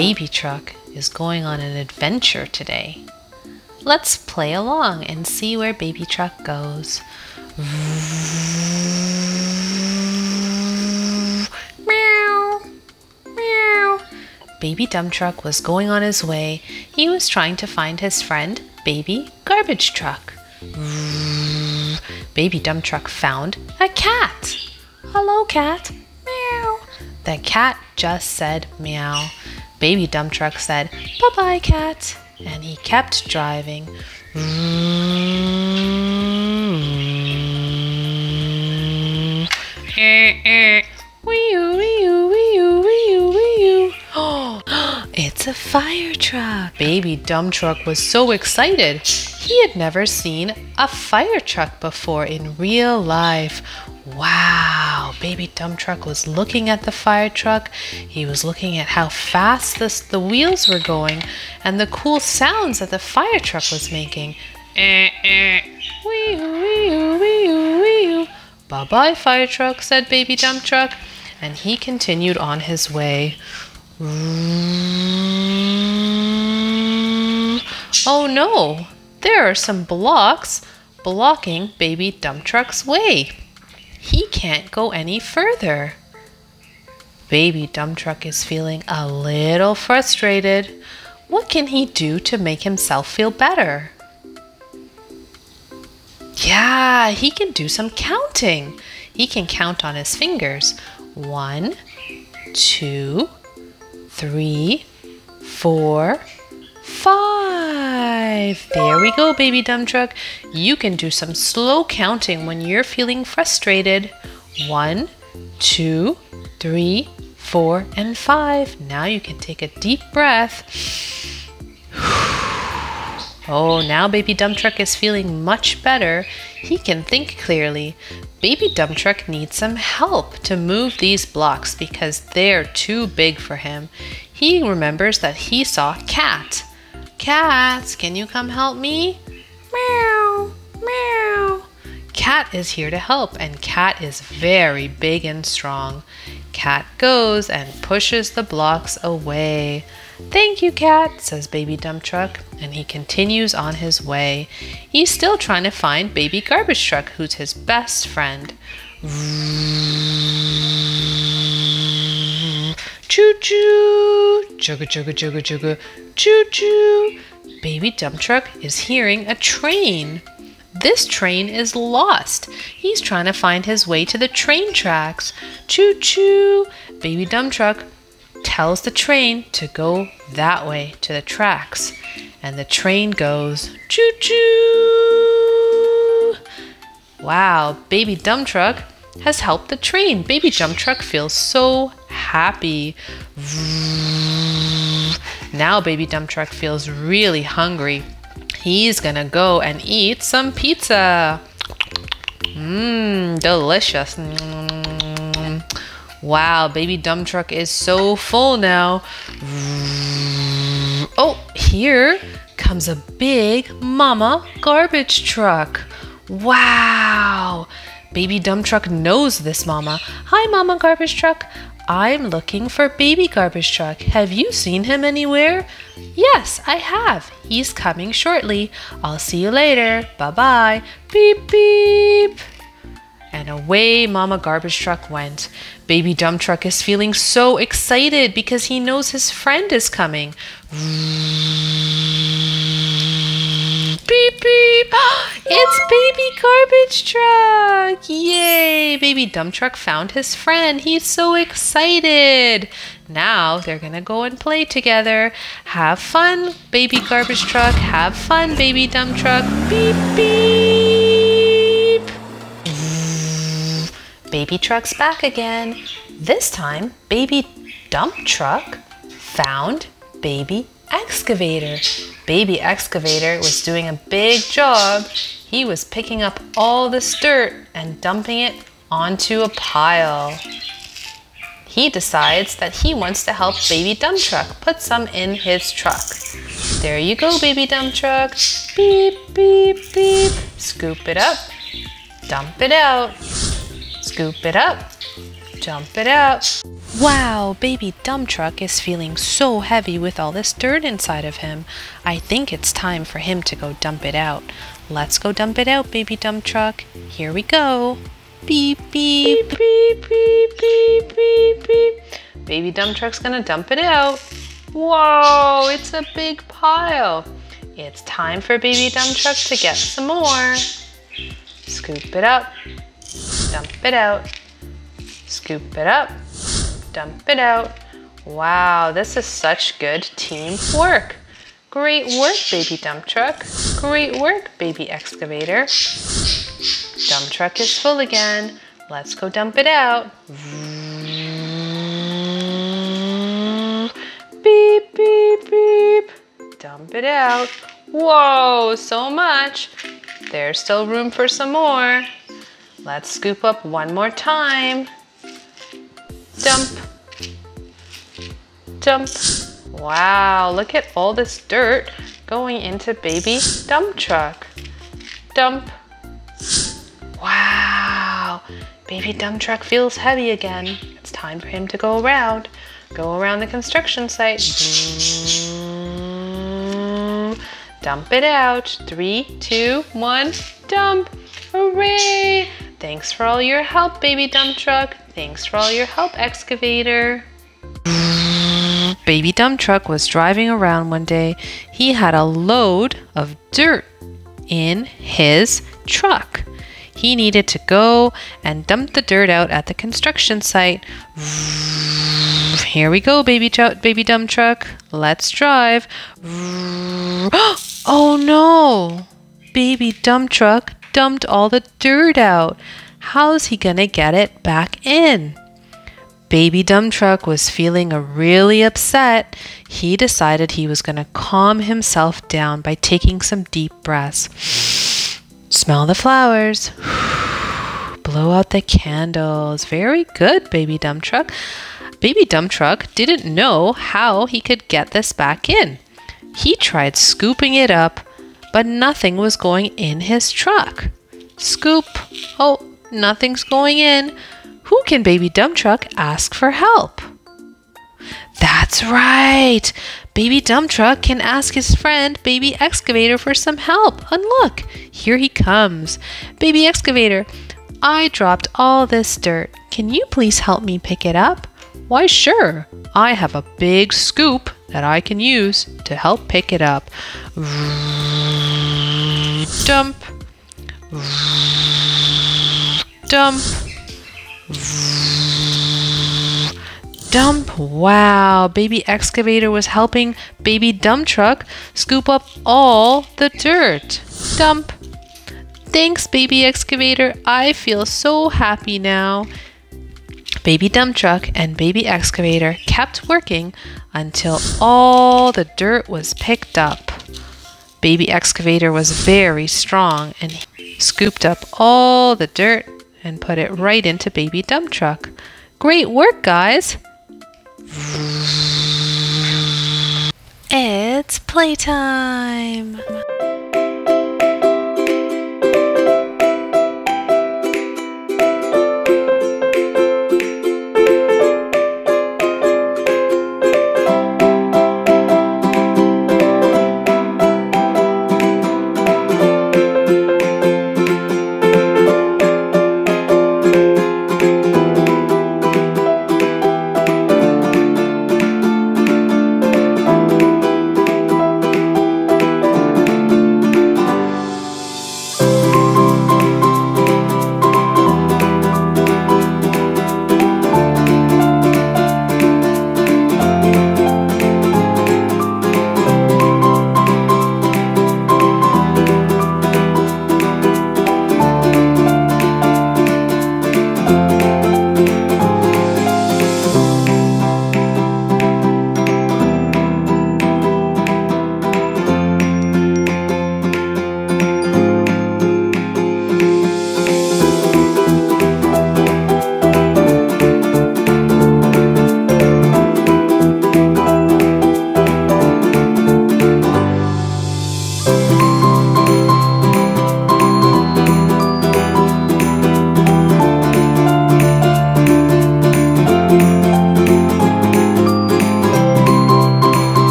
baby truck is going on an adventure today. Let's play along and see where baby truck goes. Meow, meow. Baby dump truck was going on his way. He was trying to find his friend, baby garbage truck. Baby dump truck found a cat. Hello, cat. Meow. The cat just said meow. Baby dump truck said, bye-bye, cat. And he kept driving. Oh, it's a fire truck. Baby dump truck was so excited. He had never seen a fire truck before in real life. Wow, baby dump truck was looking at the fire truck. He was looking at how fast the wheels were going and the cool sounds that the fire truck was making. Bye-bye, fire truck, said baby dump truck, and he continued on his way. Oh no, there are some blocks blocking baby dump truck's way. He can't go any further. Baby dump truck is feeling a little frustrated. What can he do to make himself feel better? Yeah, he can do some counting. He can count on his fingers. 1, 2, 3, 4, 5. There we go, baby dump truck. You can do some slow counting when you're feeling frustrated. 1, 2, 3, 4, and 5. Now you can take a deep breath. Oh, now baby dump truck is feeling much better. He can think clearly. Baby dump truck needs some help to move these blocks because they're too big for him. He remembers that he saw Cat. Cat, can you come help me? Meow, meow. Cat is here to help, and Cat is very big and strong. Cat goes and pushes the blocks away. Thank you, Cat, says baby dump truck, and he continues on his way. He's still trying to find baby garbage truck, who's his best friend. Choo-choo, chugga-chugga-chugga-chugga, choo-choo. Baby dump truck is hearing a train. This train is lost. He's trying to find his way to the train tracks. Choo-choo. Baby dump truck tells the train to go that way to the tracks. And the train goes choo-choo. Wow, baby dump truck has helped the train. Baby dump truck feels so happy. Now baby dump truck feels really hungry. He's gonna go and eat some pizza. Delicious. Wow, baby dump truck is so full now. Oh, here comes a big mama garbage truck. Wow. Baby dump truck knows this mama. Hi, mama garbage truck. I'm looking for baby garbage truck. Have you seen him anywhere? Yes, I have. He's coming shortly. I'll see you later. Bye-bye. Beep, beep. And away mama garbage truck went. Baby dump truck is feeling so excited because he knows his friend is coming. Beep, beep. It's baby garbage truck. Yay. Baby dump truck found his friend. He's so excited. Now they're gonna go and play together. Have fun, baby garbage truck. Have fun, baby dump truck. Beep, beep. Baby truck's back again. This time, baby dump truck found baby excavator. Baby excavator was doing a big job. He was picking up all this dirt and dumping it onto a pile. He decides that he wants to help baby dump truck put some in his truck. There you go, baby dump truck. Beep, beep, beep. Scoop it up. Dump it out. Scoop it up. Dump it out. Wow, baby dump truck is feeling so heavy with all this dirt inside of him. I think it's time for him to go dump it out. Let's go dump it out, baby dump truck. Here we go. Beep, beep, beep, beep, beep, beep, beep. Baby dump truck's gonna dump it out. Whoa, it's a big pile. It's time for baby dump truck to get some more. Scoop it up, dump it out. Scoop it up, dump it out. Wow, this is such good teamwork. Great work, baby dump truck. Great work, baby excavator. Dump truck is full again. Let's go dump it out. Beep, beep, beep. Dump it out. Whoa, so much. There's still room for some more. Let's scoop up one more time. Dump. Dump. Wow, look at all this dirt going into baby dump truck. Dump. Wow, baby dump truck feels heavy again. It's time for him to go around. Go around the construction site. Dump it out. 3, 2, 1, dump. Hooray! Thanks for all your help, baby dump truck. Thanks for all your help, excavator. Baby dump truck was driving around one day. He had a load of dirt in his truck. He needed to go and dump the dirt out at the construction site. Here we go, baby dump truck. Let's drive. Oh no! Baby dump truck dumped all the dirt out. How's he gonna get it back in? Baby dump truck was feeling really upset. He decided he was gonna calm himself down by taking some deep breaths. Smell the flowers. Blow out the candles. Very good, baby dump truck. Baby dump truck didn't know how he could get this back in. He tried scooping it up, but nothing was going in his truck. Scoop. Oh, nothing's going in. Who can baby dump truck ask for help? That's right. Baby dump truck can ask his friend, baby excavator, for some help. And look, here he comes. Baby excavator, I dropped all this dirt. Can you please help me pick it up? Why, sure. I have a big scoop that I can use to help pick it up. Dump. Dump. Dump. Wow, baby excavator was helping baby dump truck scoop up all the dirt. Dump. Thanks, baby excavator. I feel so happy now. Baby dump truck and baby excavator kept working until all the dirt was picked up. Baby excavator was very strong and he scooped up all the dirt and put it right into baby dump truck. Great work, guys! It's playtime!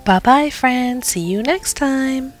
Bye-bye, friends. See you next time.